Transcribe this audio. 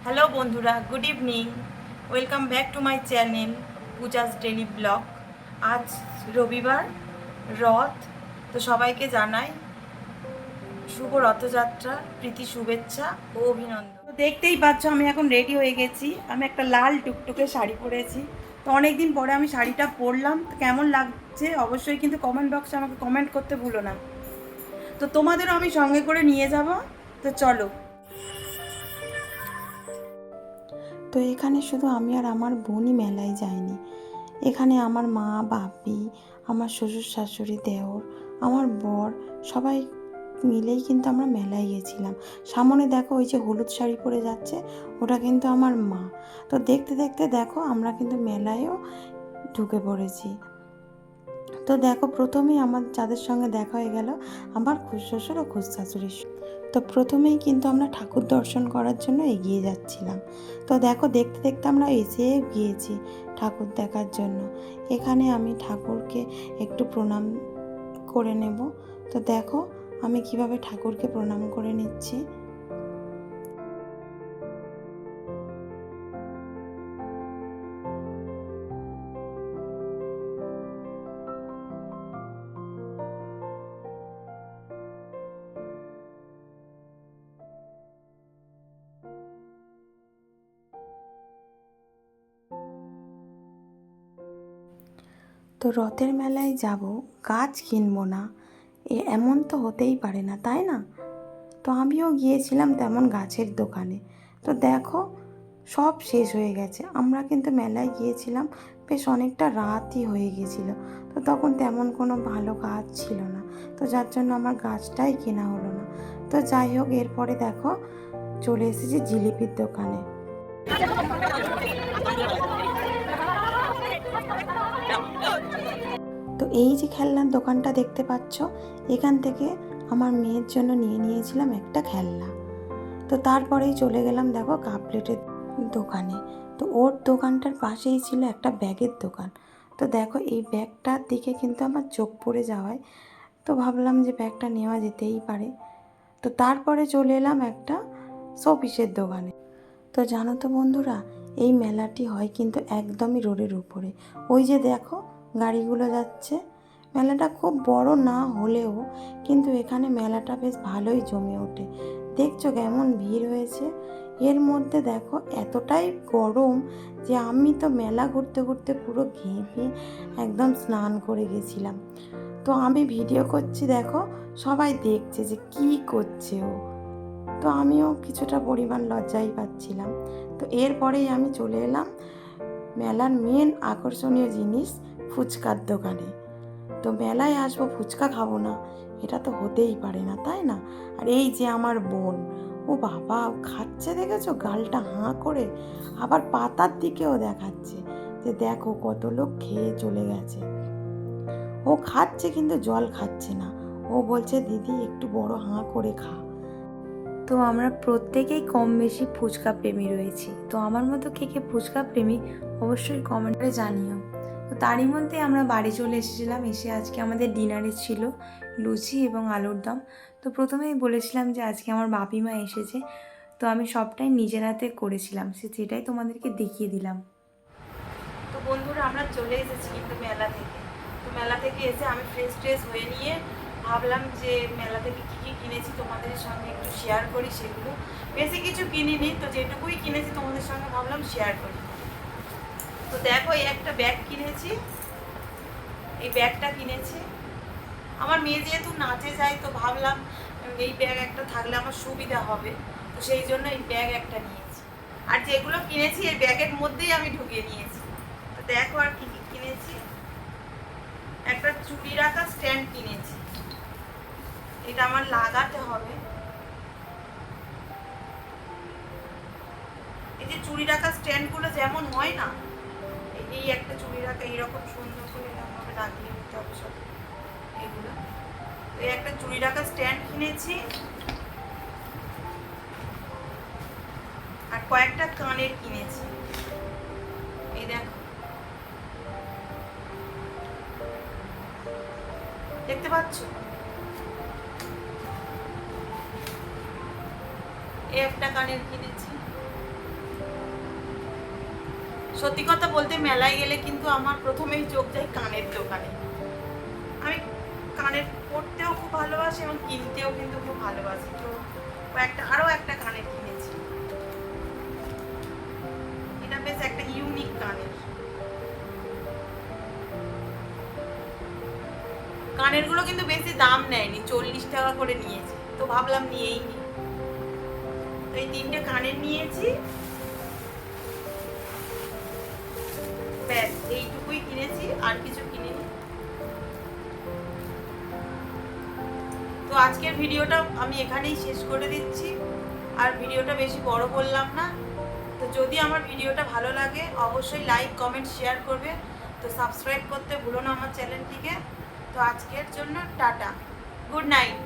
Hello বন্ধুরা, good evening. Welcome back to my channel Puja's daily blog. আজ রবিবার, রথ। তো সবাইকে জানাই শুভ রথযাত্রা, প্রীতি শুভেচ্ছা ও অভিনন্দন। তো দেখতেই পাচ্ছ আমি এখন রেডি হয়ে গেছি। আমি একটা লাল টুকটুকে শাড়ি পরেছি। তো অনেক দিন পরে আমি শাড়িটা পরলাম। তো কেমন লাগছে অবশ্যই কিন্তু কমেন্ট বক্সে আমাকে কমেন্ট করতে ভুলো না। তো তোমাদেরও আমি সঙ্গে করে নিয়ে যাব। তো চলো। তো এখানে শুধু আমি আর আমার বোনই মেলায় যাইনি। এখানে আমার মা, বাপি, আমার শ্বশুর শাশুড়ি, দেওর, আমার বর সবাই মিলেই কিন্তু আমরা মেলায় গেছিলাম। সামনে দেখো ওই যে হলুদ শাড়ি পরে যাচ্ছে, ওটা কিন্তু আমার মা। তো দেখতে দেখতে দেখো আমরা কিন্তু মেলায়ও ঢুকে পড়েছি। তো দেখো প্রথমেই আমার যাদের সঙ্গে দেখা হয়ে গেল আমার খুড়শ্বশুর ও খুড়শাশুড়ির। তো প্রথমেই কিন্তু আমরা ঠাকুর দর্শন করার জন্য এগিয়ে যাচ্ছিলাম। তো দেখো দেখতে দেখতে আমরা এসে গিয়েছি ঠাকুর দেখার জন্য। এখানে আমি ঠাকুরকে একটু প্রণাম করে নেব। তো দেখো আমি কিভাবে ঠাকুরকে প্রণাম করে নিচ্ছি। তো রথের মেলায় যাব, গাছ কিনবো না, এমন তো হতেই পারে না, তাই না? তো আমিও গিয়েছিলাম তেমন গাছের দোকানে। তো দেখো সব শেষ হয়ে গেছে। আমরা কিন্তু মেলায় গিয়েছিলাম বেশ অনেকটা রাতই হয়ে গেছিল। তো তখন তেমন কোনো ভালো গাছ ছিল না, তো যার জন্য আমার গাছটাই কেনা হলো না। তো যাই হোক, এরপরে দেখো চলে এসেছি জিলিপির দোকানে। তো এই যে খেলনার দোকানটা দেখতে পাচ্ছ, এখান থেকে আমার মেয়ের জন্য নিয়ে নিয়েছিলাম একটা খেলনা। তো তারপরেই চলে গেলাম দেখো কাপ প্লেটের দোকানে। তো ওর দোকানটার পাশেই ছিল একটা ব্যাগের দোকান। তো দেখো এই ব্যাগটার দিকে কিন্তু আমার চোখ পড়ে যাওয়ায় তো ভাবলাম যে ব্যাগটা নেওয়া যেতেই পারে। তো তারপরে চলে এলাম একটা শোপিসের দোকানে। তো জানো তো বন্ধুরা, এই মেলাটি হয় কিন্তু একদমই রোডের উপরে। ওই যে দেখো গাড়িগুলো যাচ্ছে। মেলাটা খুব বড় না হলেও কিন্তু এখানে মেলাটা বেশ ভালোই জমে ওঠে। দেখছো কেমন ভিড় হয়েছে। এর মধ্যে দেখো এতটাই গরম যে আমি তো মেলা ঘুরতে ঘুরতে পুরো ঘেমে একদম স্নান করে গেছিলাম। তো আমি ভিডিও করছি, দেখো সবাই দেখছে যে কী করছে ও। তো আমিও কিছুটা পরিমাণ লজ্জাই পাচ্ছিলাম। তো এরপরেই আমি চলে এলাম মেলার মেন আকর্ষণীয় জিনিস ফুচকার দোকানে। তো মেলায় আসবো ফুচকা খাবো না, এটা তো হতেই পারে না, তাই না? আর এই যে আমার বোন, ও বাবা খাচ্ছে, দেখেছো গালটা হাঁ করে, আবার পাতার দিকেও দেখাচ্ছে যে দেখো কত লোক খেয়ে চলে গেছে। ও খাচ্ছে কিন্তু জল খাচ্ছে না। ও বলছে দিদি একটু বড় হাঁ করে খা। তো আমরা প্রত্যেকেই কম বেশি ফুচকা প্রেমী রয়েছি। তো আমার মতো কে কে ফুচকা প্রেমী অবশ্যই কমেন্টে জানিও। তো তারই মধ্যে আমরা বাড়ি চলে এসেছিলাম। এসে আজকে আমাদের ডিনারে ছিল লুচি এবং আলুর দম। তো প্রথমেই বলেছিলাম যে আজকে আমার বাপিমা এসেছে, তো আমি সবটাই নিজের হাতে করেছিলাম, সেটাই তোমাদেরকে দেখিয়ে দিলাম। তো বন্ধুরা আমরা চলে এসেছি কিন্তু মেলা থেকে। তো মেলা থেকে এসে আমি ফ্রেশ হয়ে নিয়ে ভাবলাম যে মেলা থেকে কী কী কিনেছি তোমাদের সঙ্গে একটু শেয়ার করি। সেগুলো বেশি কিছু কিনিনি, তো যেটুকুই কিনেছি তোমাদের সঙ্গে ভাবলাম শেয়ার করি। তো দেখো এই একটা ব্যাগ কিনেছি, এই ব্যাগটা কিনেছি। আমার মেয়ে যেহেতু নাচে যায় তো ভাবলাম এই ব্যাগ একটা থাকলে আমার সুবিধা হবে, তো সেই জন্য এই ব্যাগ একটা নিয়েছি। আর যেগুলো কিনেছি এই ব্যাগের মধ্যেই আমি ঢুকিয়ে নিয়েছি। তো দেখো আর কি কি কিনেছি। একটা চুড়ি রাখা স্ট্যান্ড কিনেছি, এটা আমার লাগাতে হবে। এই যে চুড়ি রাখা স্ট্যান্ডগুলো যেমন হয় না, এই একটা চুড়ি রাখা এইরকম সুন্দর করে এরকমভাবে লাগিয়ে নিতে হবে সব এগুলো। এই একটা চুড়ি রাখা স্ট্যান্ড কিনেছি, আর কয়েকটা কানের কিনেছি। এই দেখো, দেখতে পাচ্ছ? এই একটা কানের কিনেছি, সত্যি কথা বলতে মেলায় গেলে কিন্তু আমার প্রথমেই চোখ যায় কানের দোকানে। আমি কানের পরতেও খুব ভালোবাসি এবং কিনতেও কিন্তু খুব ভালোবাসি। তো আরও একটা কানের কিনেছি, এটা বেশ একটা ইউনিক কানের। কানেরগুলো কিন্তু বেশি দাম নেয়নি, 40 টাকা করে নিয়েছে, তো ভাবলাম নিয়েই নি। তো এই 3টে কানের নিয়েছি, ব্যাস এইটুকুই কিনেছি, আর কিছু কিনিনি। তো আজকের ভিডিওটা আমি এখানেই শেষ করে দিচ্ছি, আর ভিডিওটা বেশি বড় করলাম না। তো যদি আমার ভিডিওটা ভালো লাগে অবশ্যই লাইক কমেন্ট শেয়ার করবে। তো সাবস্ক্রাইব করতে ভুলো না আমার চ্যানেলটিকে। তো আজকের জন্য টাটা, গুড নাইট।